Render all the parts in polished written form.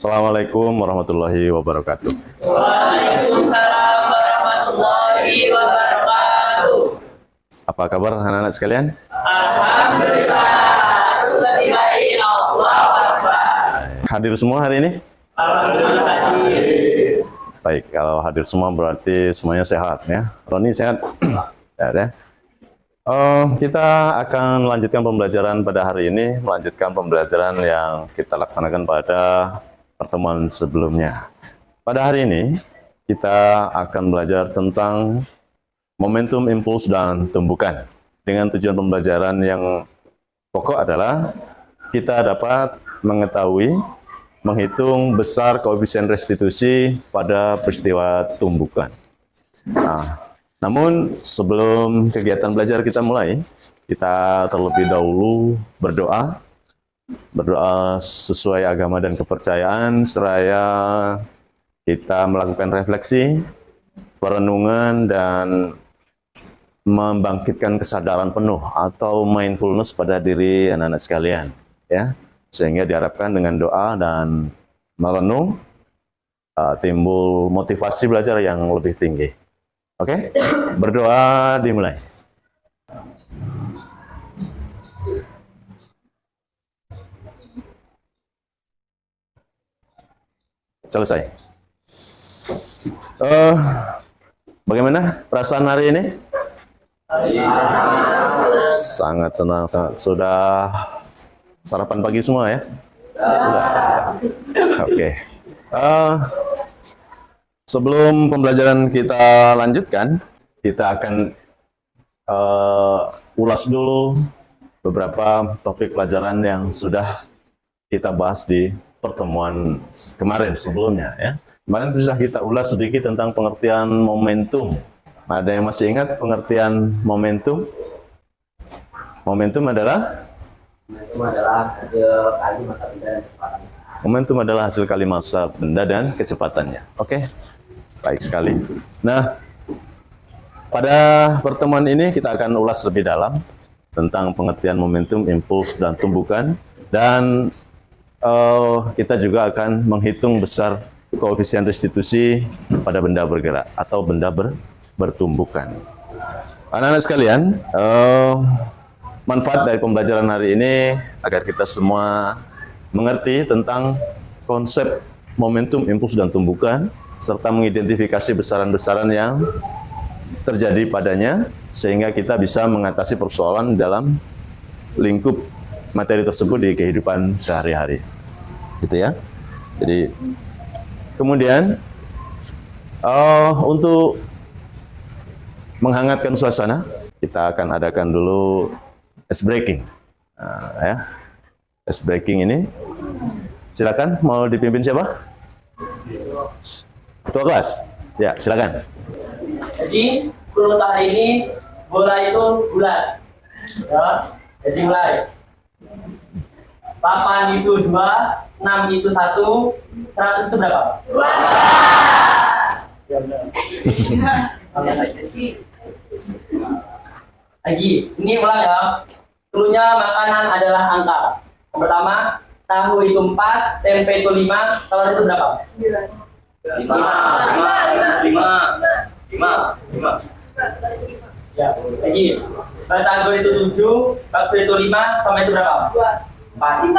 Assalamualaikum warahmatullahi wabarakatuh. Waalaikumsalam warahmatullahi wabarakatuh. Apa kabar anak-anak sekalian? Alhamdulillah, harus lebih baik. Allah Akbar. Hadir semua hari ini? Alhamdulillah hadir. Baik, kalau hadir semua berarti semuanya sehat ya. Roni sehat? Sehat ya. Kita akan lanjutkan pembelajaran pada hari ini, melanjutkan pembelajaran yang kita laksanakan pada pertemuan sebelumnya. Pada hari ini, kita akan belajar tentang momentum, impuls, dan tumbukan. Dengan tujuan pembelajaran yang pokok adalah kita dapat mengetahui, menghitung besar koefisien restitusi pada peristiwa tumbukan. Namun sebelum kegiatan belajar kita mulai, kita terlebih dahulu berdoa sesuai agama dan kepercayaan, seraya kita melakukan refleksi, perenungan, dan membangkitkan kesadaran penuh atau mindfulness pada diri anak-anak sekalian, ya, sehingga diharapkan dengan doa dan merenung timbul motivasi belajar yang lebih tinggi. Oke, berdoa dimulai. Selesai. Bagaimana perasaan hari ini? Sangat senang, sudah sarapan pagi semua ya? Oke. Sebelum pembelajaran kita lanjutkan, kita akan ulas dulu beberapa topik pelajaran yang sudah kita bahas di pertemuan kemarin sebelumnya ya. Kemarin sudah kita ulas sedikit tentang pengertian momentum. Ada yang masih ingat pengertian momentum? Momentum adalah hasil kali masa benda dan kecepatannya. Momentum adalah hasil kali masa benda dan kecepatannya. Oke, baik sekali. Nah, pada pertemuan ini kita akan ulas lebih dalam tentang pengertian momentum, impuls, dan tumbukan, dan kita juga akan menghitung besar koefisien restitusi pada benda bergerak atau benda bertumbukan. Anak-anak sekalian, manfaat dari pembelajaran hari ini agar kita semua mengerti tentang konsep momentum, impuls, dan tumbukan, serta mengidentifikasi besaran-besaran yang terjadi padanya, sehingga kita bisa mengatasi persoalan dalam lingkup materi tersebut di kehidupan sehari-hari, gitu ya. Jadi kemudian untuk menghangatkan suasana, kita akan adakan dulu ice breaking. Ya. Ice breaking ini, silakan, mau dipimpin siapa? Ketua kelas. Ya, silakan. Jadi untuk hari ini bola itu bulat. Ya, jadi mulai. 8 itu 2, 6 itu 1, 100 itu berapa? 2. Ya benar. Lagi, ini ulang ya. Dulunya makanan adalah angka. Yang pertama, tahu itu 4, tempe itu 5, telur itu berapa? 5. Ya, lagi. Batagor itu 7, bakso itu 5, sama itu berapa? 4. 5.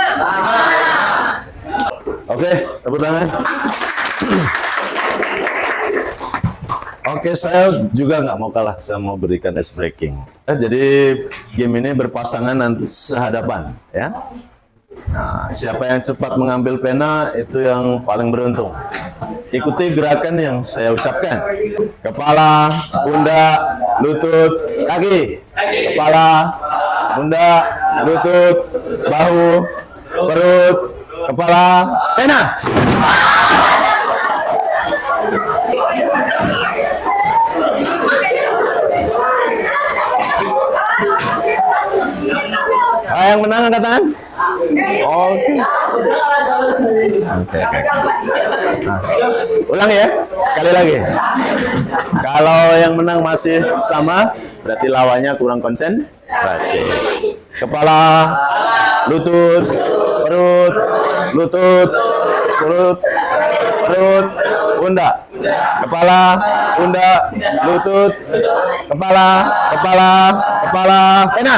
Oke, tepuk tangan. Oke, saya juga nggak mau kalah, saya mau berikan ice breaking. Jadi game ini berpasangan sehadapan, ya. Nah, siapa yang cepat mengambil pena itu yang paling beruntung. Ikuti gerakan yang saya ucapkan. Kepala, pundak, lutut, kaki. Kepala, pundak, lutut, bahu, perut, kepala, pena. Yang menang angkat tangan. Oke. Nah, ulang ya, sekali lagi. Kalau yang menang masih sama, berarti lawannya kurang konsentrasi. Kepala, lutut, perut, lutut, perut, perut, pundak, kepala, pundak, lutut, kepala, kepala, kepala, pena.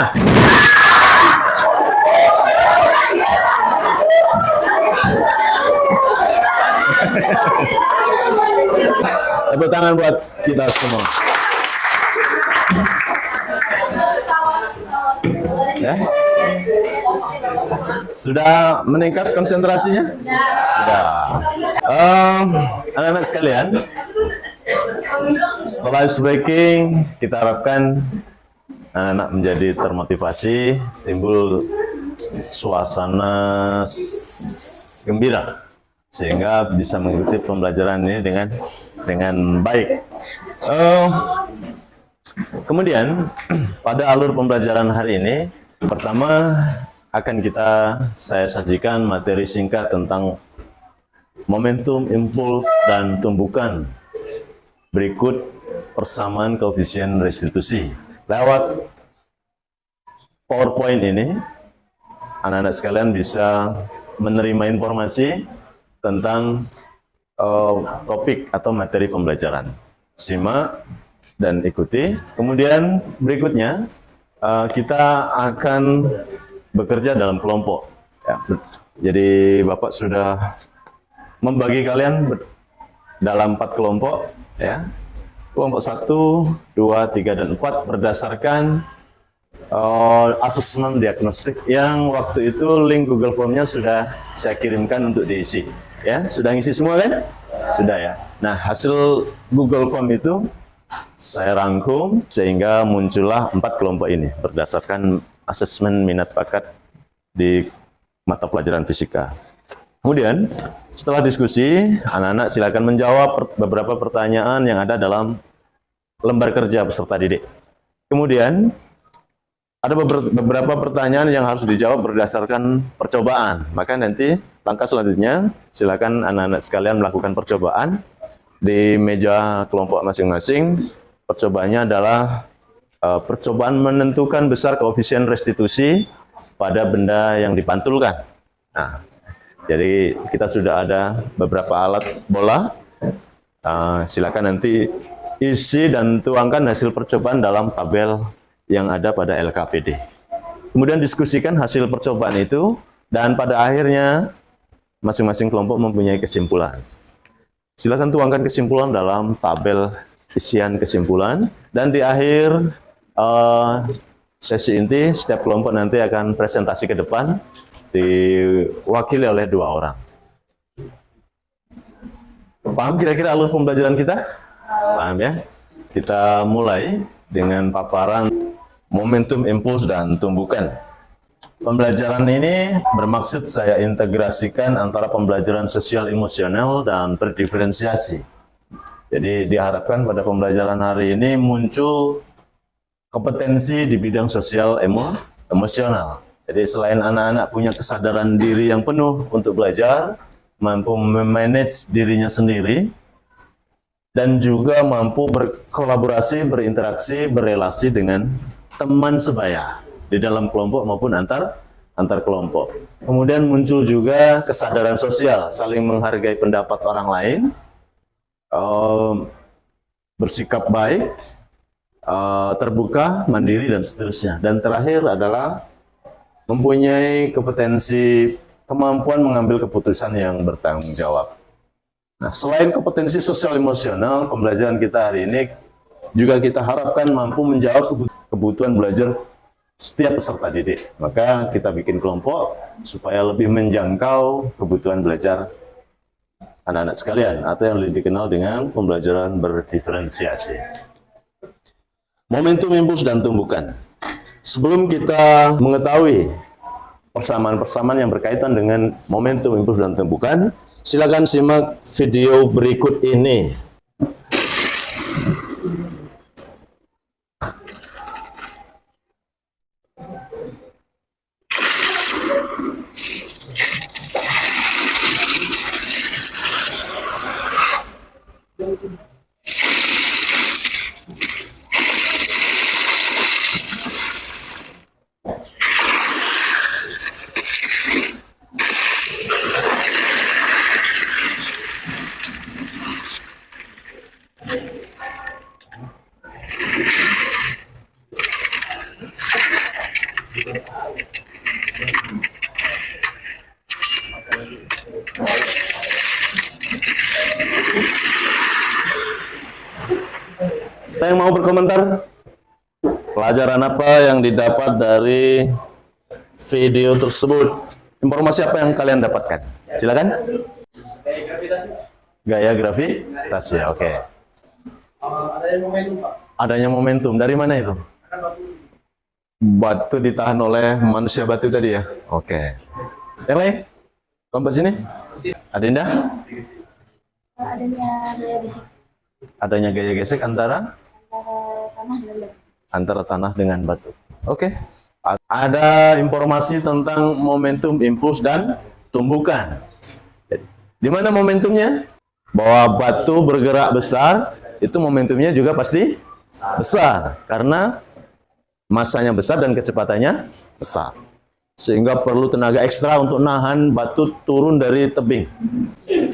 Tepuk tangan buat kita semua. Ya? Sudah meningkat konsentrasinya? Sudah. Anak-anak sekalian, setelah ice breaking, kita harapkan anak-anak menjadi termotivasi, timbul suasana gembira, sehingga bisa mengikuti pembelajaran ini dengan baik. Kemudian pada alur pembelajaran hari ini, pertama akan saya sajikan materi singkat tentang momentum, impuls, dan tumbukan berikut persamaan koefisien restitusi. Lewat PowerPoint ini, anak-anak sekalian bisa menerima informasi tentang topik atau materi pembelajaran. Simak dan ikuti. Kemudian berikutnya kita akan bekerja dalam kelompok. Ya, jadi Bapak sudah membagi kalian dalam 4 kelompok. Ya. Kelompok 1, 2, 3, dan 4 berdasarkan asesmen diagnostik yang waktu itu link Google Form-nya sudah saya kirimkan untuk diisi. Ya, sudah ngisi semua kan? Sudah ya. Nah, hasil Google Form itu saya rangkum sehingga muncullah 4 kelompok ini berdasarkan asesmen minat bakat di mata pelajaran fisika. Kemudian setelah diskusi, anak-anak silakan menjawab beberapa pertanyaan yang ada dalam lembar kerja peserta didik. Kemudian ada beberapa pertanyaan yang harus dijawab berdasarkan percobaan. Maka nanti langkah selanjutnya silakan anak-anak sekalian melakukan percobaan di meja kelompok masing-masing. Percobaannya adalah percobaan menentukan besar koefisien restitusi pada benda yang dipantulkan. Nah, jadi kita sudah ada beberapa alat bola. Silakan nanti isi dan tuangkan hasil percobaan dalam tabel yang ada pada LKPD. Kemudian diskusikan hasil percobaan itu dan pada akhirnya masing-masing kelompok mempunyai kesimpulan. Silakan tuangkan kesimpulan dalam tabel isian kesimpulan dan di akhir sesi inti setiap kelompok nanti akan presentasi ke depan diwakili oleh 2 orang. Paham kira-kira alur pembelajaran kita? Paham ya? Kita mulai dengan paparan momentum, impuls, dan tumbukan. Pembelajaran ini bermaksud saya integrasikan antara pembelajaran sosial emosional dan berdiferensiasi. Jadi diharapkan pada pembelajaran hari ini muncul kompetensi di bidang sosial emosional. Jadi selain anak-anak punya kesadaran diri yang penuh untuk belajar, mampu memanage dirinya sendiri, dan juga mampu berkolaborasi, berinteraksi, berelasi dengan teman sebaya di dalam kelompok maupun antar kelompok. Kemudian muncul juga kesadaran sosial, saling menghargai pendapat orang lain, bersikap baik, terbuka, mandiri, dan seterusnya. Dan terakhir adalah mempunyai kompetensi kemampuan mengambil keputusan yang bertanggung jawab. Nah, selain kompetensi sosial emosional, pembelajaran kita hari ini juga kita harapkan mampu menjawab kebutuhan belajar setiap peserta didik. Maka kita bikin kelompok supaya lebih menjangkau kebutuhan belajar anak-anak sekalian, atau yang lebih dikenal dengan pembelajaran berdiferensiasi. Momentum, impuls, dan tumbukan. Sebelum kita mengetahui persamaan-persamaan yang berkaitan dengan momentum, impuls, dan tumbukan, silakan simak video berikut ini. Ada yang mau berkomentar? Pelajaran apa yang didapat dari video tersebut? Informasi apa yang kalian dapatkan? Silakan. Gaya gravitasi, oke. Adanya momentum, Pak. Adanya momentum, dari mana itu? Batu ditahan oleh manusia batu tadi ya? Oke. Yang lain? Kelompok sini? Adinda? Adanya gaya gesek Adanya gaya gesek antara antara tanah dengan batu. Oke. Ada informasi tentang momentum, impuls, dan tumbukan. Jadi, di mana momentumnya? Bahwa batu bergerak besar, itu momentumnya juga pasti besar. Karena masanya besar dan kecepatannya besar. Sehingga perlu tenaga ekstra untuk nahan batu turun dari tebing.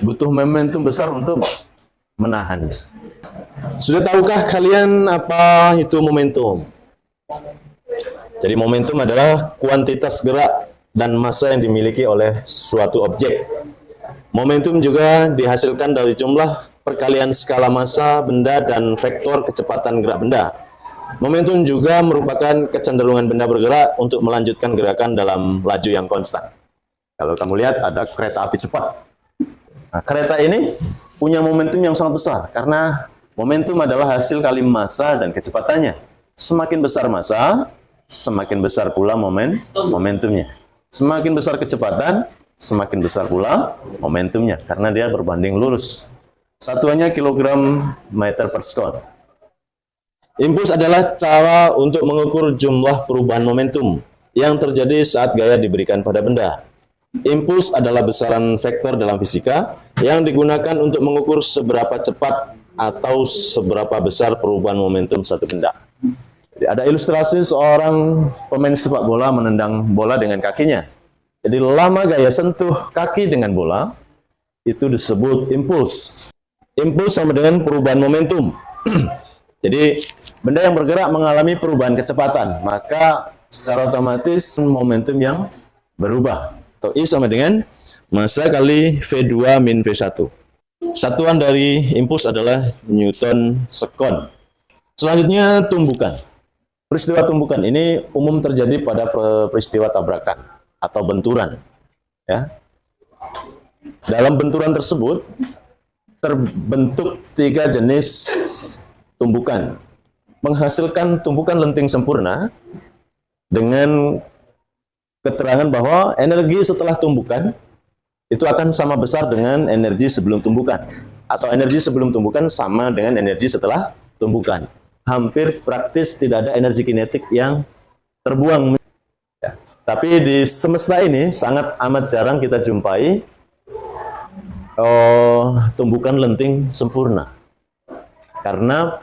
Butuh momentum besar untuk menahannya. Sudah tahukah kalian apa itu momentum? Jadi momentum adalah kuantitas gerak dan massa yang dimiliki oleh suatu objek. Momentum juga dihasilkan dari jumlah perkalian skala massa benda dan vektor kecepatan gerak benda. Momentum juga merupakan kecenderungan benda bergerak untuk melanjutkan gerakan dalam laju yang konstan. Kalau kamu lihat ada kereta api cepat. Nah, kereta ini punya momentum yang sangat besar karena momentum adalah hasil kali massa dan kecepatannya. Semakin besar massa, semakin besar pula momentumnya. Semakin besar kecepatan, semakin besar pula momentumnya karena dia berbanding lurus. Satuannya kilogram meter per sekon. Impuls adalah cara untuk mengukur jumlah perubahan momentum yang terjadi saat gaya diberikan pada benda. Impuls adalah besaran vektor dalam fisika yang digunakan untuk mengukur seberapa cepat atau seberapa besar perubahan momentum satu benda. Jadi ada ilustrasi seorang pemain sepak bola menendang bola dengan kakinya. Jadi lama gaya sentuh kaki dengan bola itu disebut impuls. Impuls sama dengan perubahan momentum. Jadi benda yang bergerak mengalami perubahan kecepatan, maka secara otomatis momentum yang berubah. Atau I sama dengan massa kali V2 min V1. Satuan dari impuls adalah Newton sekon. Selanjutnya tumbukan. Peristiwa tumbukan ini umum terjadi pada peristiwa tabrakan atau benturan. Ya. Dalam benturan tersebut terbentuk 3 jenis tumbukan, menghasilkan tumbukan lenting sempurna dengan keterangan bahwa energi setelah tumbukan itu akan sama besar dengan energi sebelum tumbukan, atau energi sebelum tumbukan sama dengan energi setelah tumbukan. Hampir praktis tidak ada energi kinetik yang terbuang. Ya. Tapi di semesta ini sangat amat jarang kita jumpai tumbukan lenting sempurna. Karena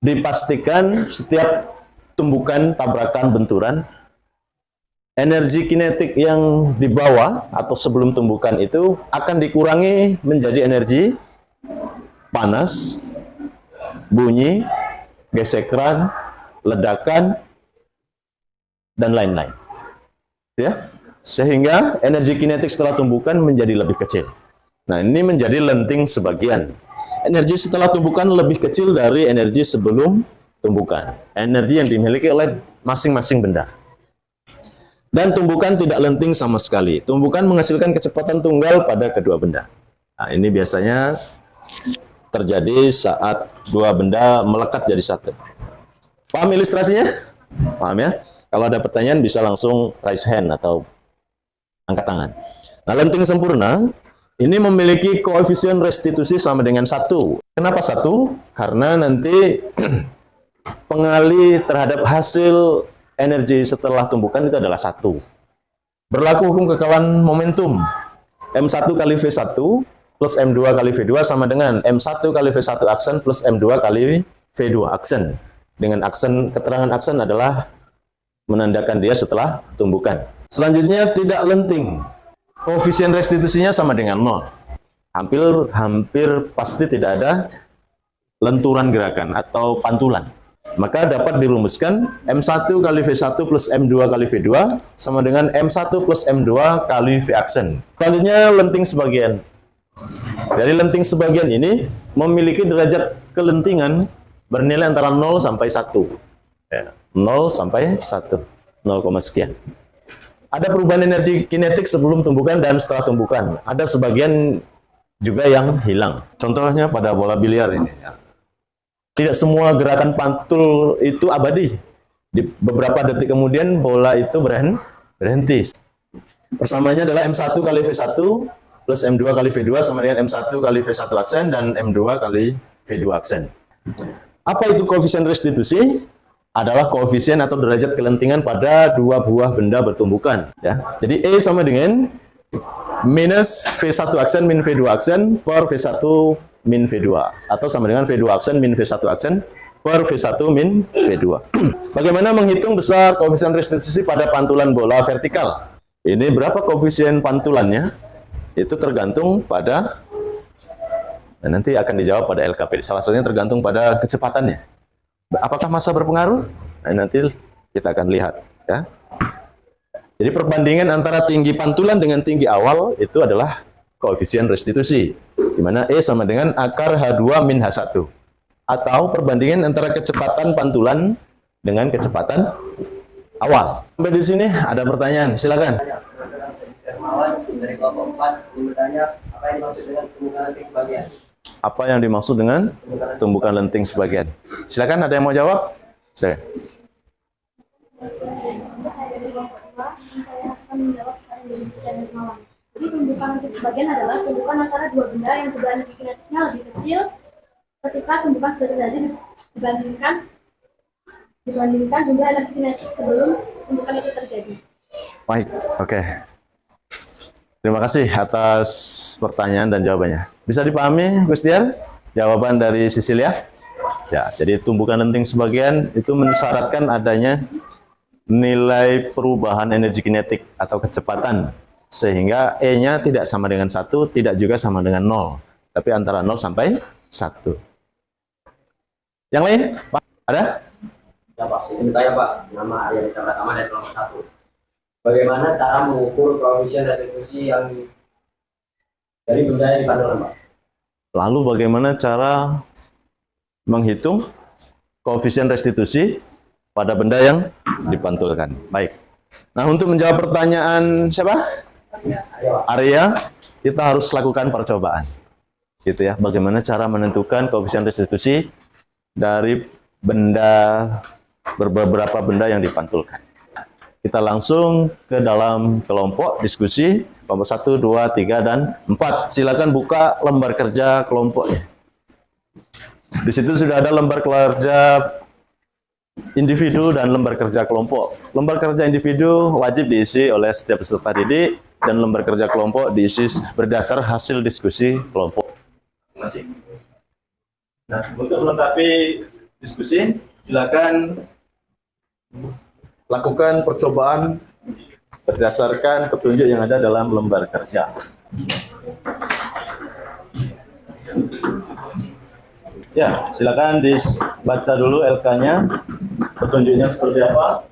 dipastikan setiap tumbukan, tabrakan, benturan, energi kinetik yang dibawa atau sebelum tumbukan itu akan dikurangi menjadi energi panas, bunyi, gesekan, ledakan, dan lain-lain. Ya, sehingga energi kinetik setelah tumbukan menjadi lebih kecil. Nah, ini menjadi lenting sebagian. Energi setelah tumbukan lebih kecil dari energi sebelum tumbukan. Energi yang dimiliki oleh masing-masing benda. Dan tumbukan tidak lenting sama sekali. Tumbukan menghasilkan kecepatan tunggal pada kedua benda. Nah, ini biasanya terjadi saat dua benda melekat jadi satu. Paham ilustrasinya? Paham ya? Kalau ada pertanyaan bisa langsung raise hand atau angkat tangan. Nah, lenting sempurna ini memiliki koefisien restitusi sama dengan 1. Kenapa 1? Karena nanti pengali terhadap hasil energi setelah tumbukan itu adalah 1. Berlaku hukum kekalan momentum. M1 kali V1 plus M2 kali V2 sama dengan M1 kali V1 aksen plus M2 kali V2 aksen. Dengan aksen, keterangan aksen adalah menandakan dia setelah tumbukan. Selanjutnya tidak lenting. Koefisien restitusinya sama dengan 0. Hampir pasti tidak ada lenturan gerakan atau pantulan. Maka dapat dirumuskan M1 kali V1 plus M2 kali V2 sama dengan M1 plus M2 kali V aksen. Selanjutnya lenting sebagian. Dari lenting sebagian ini memiliki derajat kelentingan bernilai antara 0 sampai 1. Ya, 0 sampai 1. 0, sekian. Ada perubahan energi kinetik sebelum tumbukan dan setelah tumbukan. Ada sebagian juga yang hilang. Contohnya pada bola biliar ini. Tidak semua gerakan pantul itu abadi. Di beberapa detik kemudian bola itu berhenti. Persamanya adalah M1 kali V1 plus M2 kali V2 sama dengan M1 kali V1 aksen dan M2 kali V2 aksen. Apa itu koefisien restitusi? Adalah koefisien atau derajat kelentingan pada dua buah benda bertumbukan. Ya. Jadi E sama dengan minus V1 aksen min V2 aksen per V1 min V2. Atau sama dengan V2 aksen min V1 aksen per V1 min V2. Bagaimana menghitung besar koefisien restitusi pada pantulan bola vertikal? Ini berapa koefisien pantulannya? Itu tergantung pada, dan nanti akan dijawab pada LKP. Salah satunya tergantung pada kecepatannya. Apakah massa berpengaruh? Nah, nanti kita akan lihat. Ya. Jadi perbandingan antara tinggi pantulan dengan tinggi awal itu adalah koefisien restitusi, di mana E sama dengan akar H2 min H1. Atau perbandingan antara kecepatan pantulan dengan kecepatan awal. Sampai di sini ada pertanyaan, silakan. Dari kelompok 4 bertanya apa yang dimaksud dengan tumbukan lenting sebagian? Apa yang dimaksud dengan tumbukan lenting sebagian? Silakan, ada yang mau jawab? Saya dari kelompok 2, saya akan menjawab soal yang dimaksud dari Hermawan. Jadi tumbukan lenting sebagian adalah tumbukan antara dua benda yang jumlah energi kinetiknya lebih kecil ketika tumbukan sudah terjadi dibandingkan jumlah energi kinetik sebelum tumbukan itu terjadi. baik, oke. Terima kasih atas pertanyaan dan jawabannya. Bisa dipahami, Gus Dian? Jawaban dari Sisilia? Ya, jadi tumbukan lenting sebagian itu mensyaratkan adanya nilai perubahan energi kinetik atau kecepatan. Sehingga E-nya tidak sama dengan 1, tidak juga sama dengan 0. Tapi antara 0 sampai 1. Yang lain? Pak, ada? Ya Pak, ini bertanya Pak, nama ayah di pertama dari kelompok 1. Bagaimana cara mengukur koefisien restitusi yang dari benda yang dipantulkan, Pak? Lalu bagaimana cara menghitung koefisien restitusi pada benda yang dipantulkan? Baik. Nah, untuk menjawab pertanyaan siapa? Arya, kita harus lakukan percobaan. Gitu ya. Bagaimana cara menentukan koefisien restitusi dari beberapa benda yang dipantulkan? Kita langsung ke dalam kelompok diskusi, kelompok 1, 2, 3, dan 4. Silakan buka lembar kerja kelompoknya. Di situ sudah ada lembar kerja individu dan lembar kerja kelompok. Lembar kerja individu wajib diisi oleh setiap peserta didik, dan lembar kerja kelompok diisi berdasar hasil diskusi kelompok masing-masing. Nah, untuk melengkapi diskusi, silakan lakukan percobaan berdasarkan petunjuk yang ada dalam lembar kerja. Ya, silakan dibaca dulu LK-nya, petunjuknya seperti apa,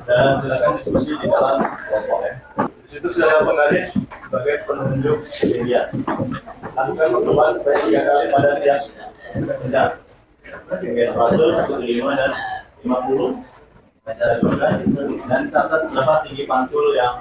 dan silakan diskusi di dalam kelompok ya. Di situ sudah ada penggaris sebagai penunjuk media. Lakukan percobaan sebanyak 3 kali pada tiap benda. 100, 5, dan 50, dan catat berapa tinggi pantul yang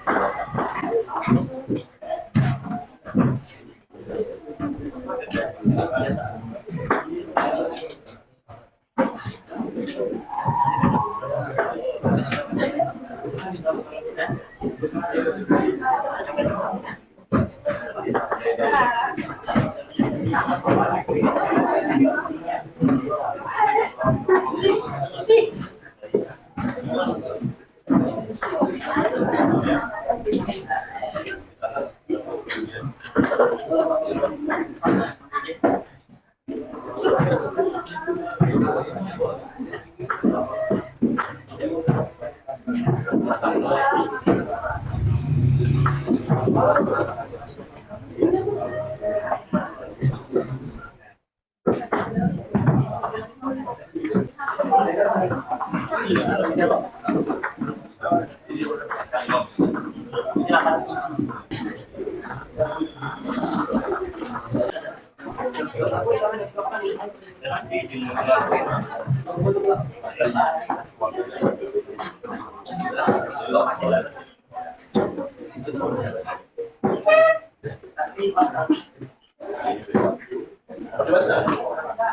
Coba sudah.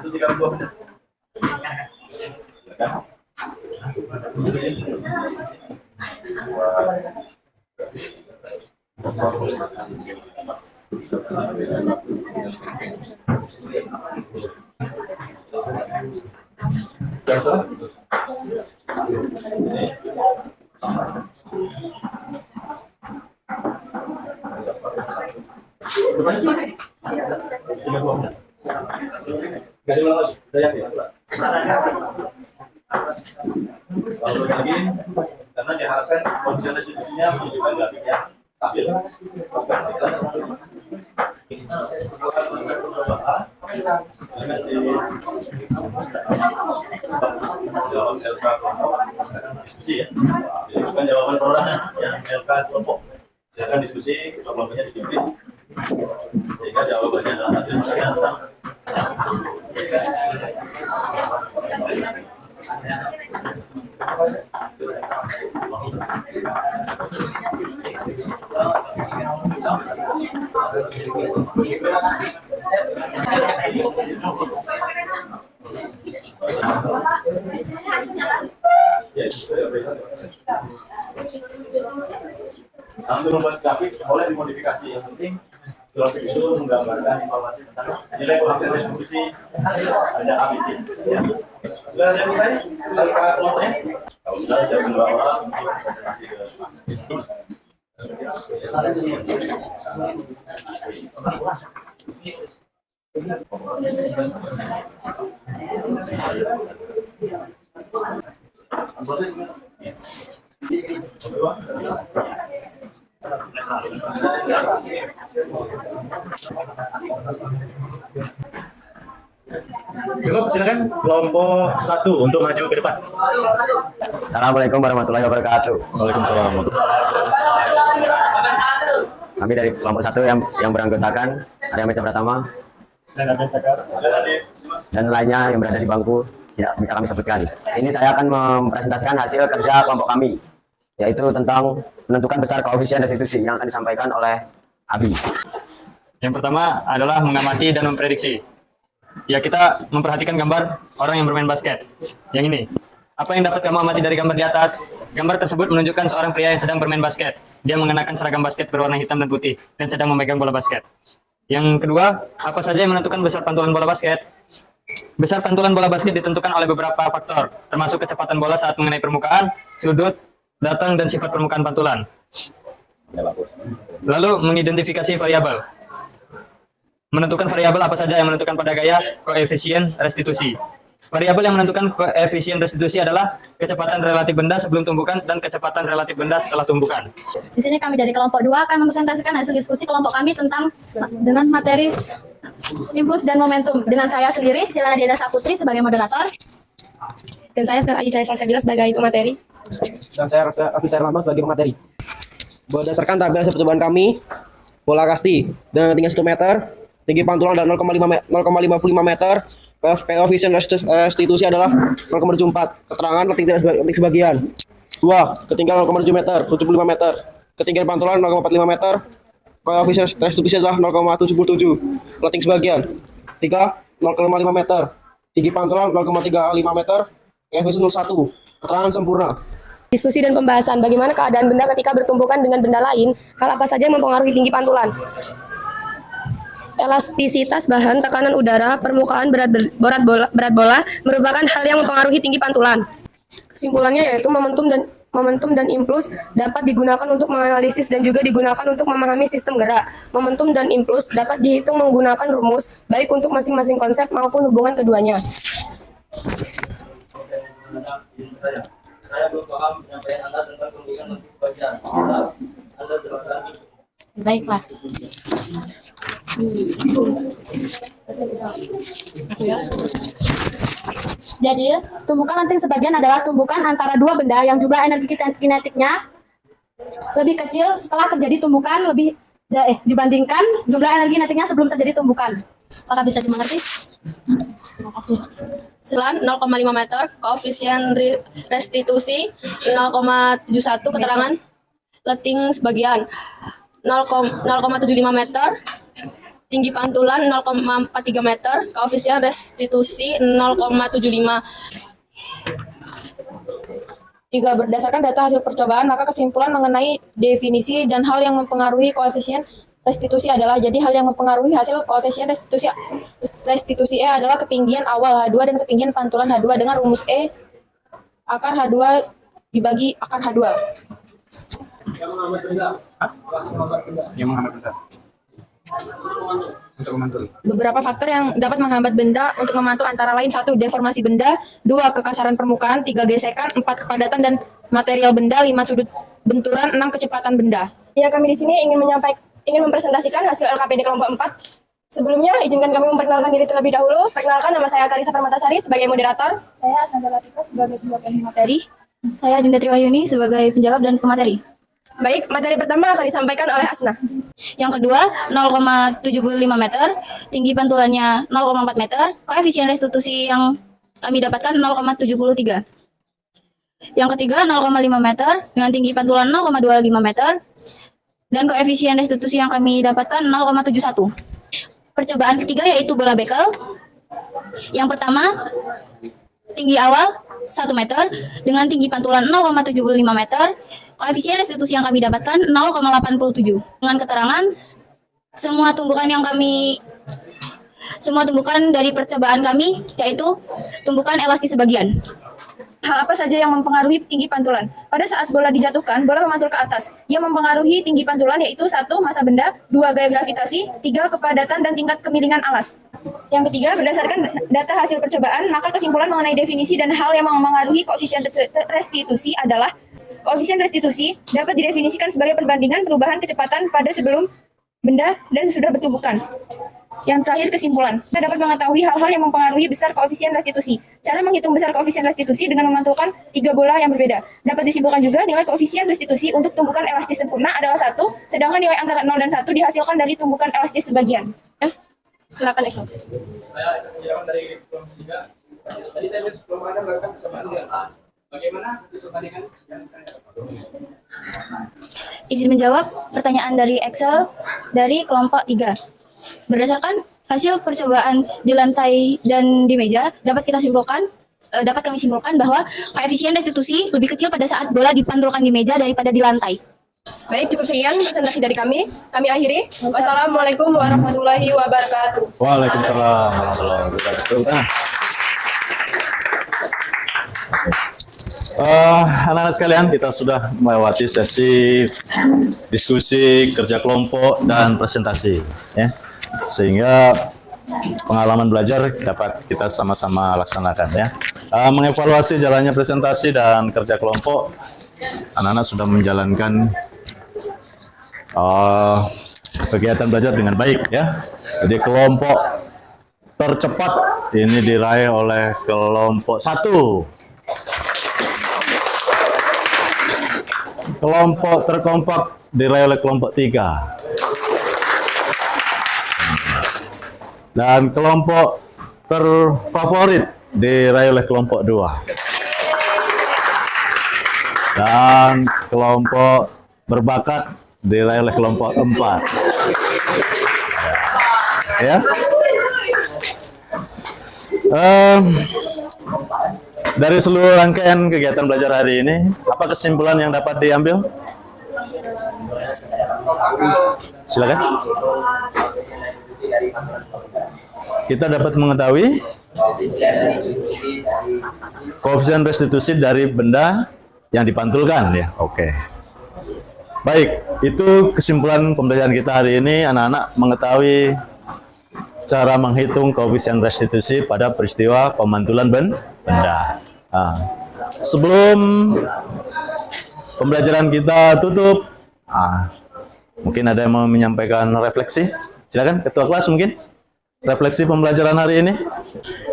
Itu 32 benda. Gak diulang lagi, udah yakin? Kalau lagi, karena diharapkan kondisi restitusinya menunjukkan grafik yang stabil. Jawaban LK kelompok diskusi ya. Jadi bukan jawaban perorangan yang LK kelompok. Silakan diskusi, kelompoknya dipimpin sehingga jawabannya adalah hasil yang sama. Untuk membuat grafik boleh dimodifikasi, yang penting grafik itu menggambarkan informasi tentang nilai koefisien restitusi ada ABC. Ya. Sudah ada selesai? Langkah kelompoknya? Kalau sudah, siapkan 2 orang untuk presentasi ke proses. Cukup, silakan kelompok 1 untuk maju ke depan. Assalamualaikum warahmatullahi wabarakatuh. Waalaikumsalam. Kami dari kelompok 1 yang beranggotakan ada yang Meja Pratama dan lainnya yang berada di bangku tidak bisa kami sebutkan. Sini saya akan mempresentasikan hasil kerja kelompok kami, yaitu tentang menentukan besar koefisien restitusi yang akan disampaikan oleh Abi. Yang pertama adalah mengamati dan memprediksi. Ya, kita memperhatikan gambar orang yang bermain basket. Yang ini. Apa yang dapat kamu amati dari gambar di atas? Gambar tersebut menunjukkan seorang pria yang sedang bermain basket. Dia mengenakan seragam basket berwarna hitam dan putih dan sedang memegang bola basket. Yang kedua, apa saja yang menentukan besar pantulan bola basket? Besar pantulan bola basket ditentukan oleh beberapa faktor, termasuk kecepatan bola saat mengenai permukaan, sudut, datang, dan sifat permukaan pantulan. Lalu, mengidentifikasi variabel. Menentukan variabel apa saja yang menentukan pada gaya koefisien restitusi. Variabel yang menentukan koefisien restitusi adalah kecepatan relatif benda sebelum tumbukan dan kecepatan relatif benda setelah tumbukan. Di sini kami dari kelompok 2 akan mempresentasikan hasil diskusi kelompok kami tentang dengan materi impuls dan momentum. Dengan saya sendiri, Silana Diana Saputri sebagai moderator. Dan saya Aisyah Salsabila sebagai pemateri. Dan saya Raffi Lambang sebagai pemateri. Berdasarkan tampilan percobaan kami, bola kasti dengan tinggi 1 meter, tinggi pantulan adalah 0,55 meter, koefisien restitusi adalah 0,74. Keterangan letik sebagian. 2. Ketinggian 0,7 meter, 75 meter. Ketinggian pantulan 0,45 meter, koefisien restitusi adalah 0,77. Letik sebagian. 3. 0,5 meter. Tinggi pantulan 0,35 meter, koefisien 01. Keterangan sempurna. Diskusi dan pembahasan bagaimana keadaan benda ketika bertumpukan dengan benda lain, hal apa saja yang mempengaruhi tinggi pantulan. Elastisitas bahan, tekanan udara, permukaan, berat bola merupakan hal yang mempengaruhi tinggi pantulan. Kesimpulannya yaitu momentum dan impuls dapat digunakan untuk menganalisis dan juga digunakan untuk memahami sistem gerak. Momentum dan impuls dapat dihitung menggunakan rumus, baik untuk masing-masing konsep maupun hubungan keduanya. Saya belum paham penyampaian Anda tentang pembukaan motif bagian. Anda jelaskan. Baiklah. Jadi, tumbukan lanting sebagian adalah tumbukan antara 2 benda yang jumlah energi kinetiknya lebih kecil setelah terjadi tumbukan dibandingkan jumlah energi kinetiknya sebelum terjadi tumbukan. Apakah bisa dimengerti? Terima kasih. Selan 0,5 meter, koefisien restitusi 0,71, keterangan letting sebagian 0,75 meter, tinggi pantulan 0,43 meter, koefisien restitusi 0,75. Jika berdasarkan data hasil percobaan, maka kesimpulan mengenai definisi dan hal yang mempengaruhi koefisien restitusi adalah, jadi hal yang mempengaruhi hasil koefisien restitusi E adalah ketinggian awal H2 dan ketinggian pantulan H2 dengan rumus E akar H2 dibagi akar H2. Yang menghambat benda. Untuk memantul. Beberapa faktor yang dapat menghambat benda untuk memantul antara lain: 1. Deformasi benda, 2. Kekasaran permukaan, 3. Gesekan, 4. Kepadatan dan material benda, 5. Sudut benturan, 6. Kecepatan benda. Ya, kami di sini ingin mempresentasikan hasil LKPD kelompok 4. Sebelumnya, izinkan kami memperkenalkan diri terlebih dahulu. Perkenalkan, nama saya Karisa Permatasari sebagai moderator. Saya Asnanda Latifah sebagai penjawab dan pemateri. Saya Dinda Triwayuni sebagai penjawab dan pemateri. Baik, materi pertama akan disampaikan oleh Asna. Yang kedua, 0,75 meter, tinggi pantulannya 0,4 meter, koefisien restitusi yang kami dapatkan 0,73. Yang ketiga, 0,5 meter, dengan tinggi pantulan 0,25 meter, dan koefisien restitusi yang kami dapatkan 0,71. Percobaan ketiga yaitu bola bekel. Yang pertama, tinggi awal 1 meter, dengan tinggi pantulan 0,75 meter, koefisien restitusi yang kami dapatkan 0,87. Dengan keterangan semua tumbukan dari percobaan kami yaitu tumbukan elastis sebagian. Hal apa saja yang mempengaruhi tinggi pantulan? Pada saat bola dijatuhkan, bola memantul ke atas. Yang mempengaruhi tinggi pantulan yaitu 1. Massa benda, 2. Gaya gravitasi, 3. Kepadatan dan tingkat kemiringan alas. Yang ketiga, berdasarkan data hasil percobaan, maka kesimpulan mengenai definisi dan hal yang mempengaruhi koefisien restitusi adalah: koefisien restitusi dapat didefinisikan sebagai perbandingan perubahan kecepatan pada sebelum benda dan sesudah bertumbukan. Yang terakhir, kesimpulan. Kita dapat mengetahui hal-hal yang mempengaruhi besar koefisien restitusi. Cara menghitung besar koefisien restitusi dengan memantulkan 3 bola yang berbeda. Dapat disimpulkan juga nilai koefisien restitusi untuk tumbukan elastis sempurna adalah 1, sedangkan nilai antara 0 dan 1 dihasilkan dari tumbukan elastis sebagian. Silakan, Exo. Saya penjelasan dari kelompok 3. Tadi saya belum ada melakukan percobaan dengan bagaimana hasil perbandingan yang Izin menjawab pertanyaan dari Excel dari kelompok 3. Berdasarkan hasil percobaan di lantai dan di meja, dapat kami simpulkan bahwa koefisien restitusi lebih kecil pada saat bola dipantulkan di meja daripada di lantai. Baik, cukup sekian presentasi dari kami. Kami akhiri. Wassalamualaikum warahmatullahi wabarakatuh. Waalaikumsalam warahmatullahi wabarakatuh. Anak-anak sekalian, kita sudah melewati sesi diskusi, kerja kelompok, dan presentasi, ya. Sehingga pengalaman belajar dapat kita sama-sama laksanakan, ya. Mengevaluasi jalannya presentasi dan kerja kelompok, anak-anak sudah menjalankan kegiatan belajar dengan baik, ya. Jadi kelompok tercepat ini diraih oleh kelompok 1. Kelompok terkompak diraih oleh kelompok 3. Dan kelompok terfavorit diraih oleh kelompok 2. Dan kelompok berbakat diraih oleh kelompok 4. Ya. Dari seluruh rangkaian kegiatan belajar hari ini, apa kesimpulan yang dapat diambil? Silakan. Kita dapat mengetahui koefisien restitusi dari benda yang dipantulkan, ya. Oke. Baik, itu kesimpulan pembelajaran kita hari ini. Anak-anak mengetahui cara menghitung koefisien restitusi pada peristiwa pemantulan benda. Nah, sebelum pembelajaran kita tutup, mungkin ada yang mau menyampaikan refleksi. Silakan, ketua kelas mungkin. Refleksi pembelajaran hari ini.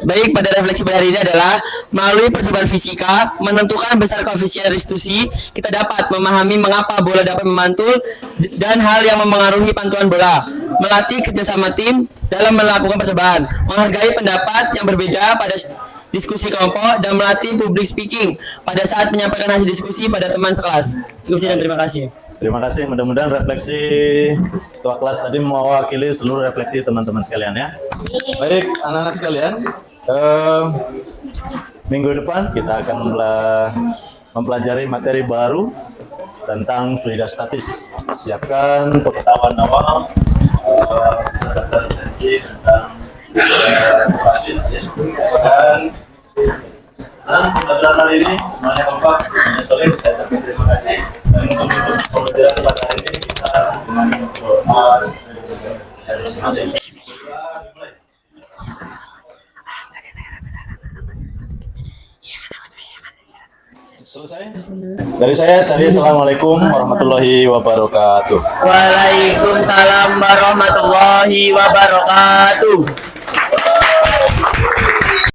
Baik, pada refleksi pada hari ini adalah melalui percobaan fisika menentukan besar koefisien restitusi, kita dapat memahami mengapa bola dapat memantul dan hal yang mempengaruhi pantulan bola, melatih kerjasama tim dalam melakukan percobaan, menghargai pendapat yang berbeda pada diskusi kelompok, dan melatih public speaking pada saat menyampaikan hasil diskusi pada teman sekelas. Cukup sekian, terima kasih. Terima kasih. Mudah-mudahan refleksi ketua kelas tadi mewakili seluruh refleksi teman-teman sekalian ya. Baik, anak-anak sekalian. Minggu depan kita akan mempelajari materi baru tentang fluida statis. Siapkan pengetahuan awal tentang statis ya. Dan pembelajaran hari ini semuanya kompak, semuanya solid. Saya ucapkan terima kasih. Dan untuk pembelajaran pada hari ini kita dengan berdoa. Selesai. Dari saya, Assalamualaikum warahmatullahi wabarakatuh. Waalaikumsalam warahmatullahi wabarakatuh.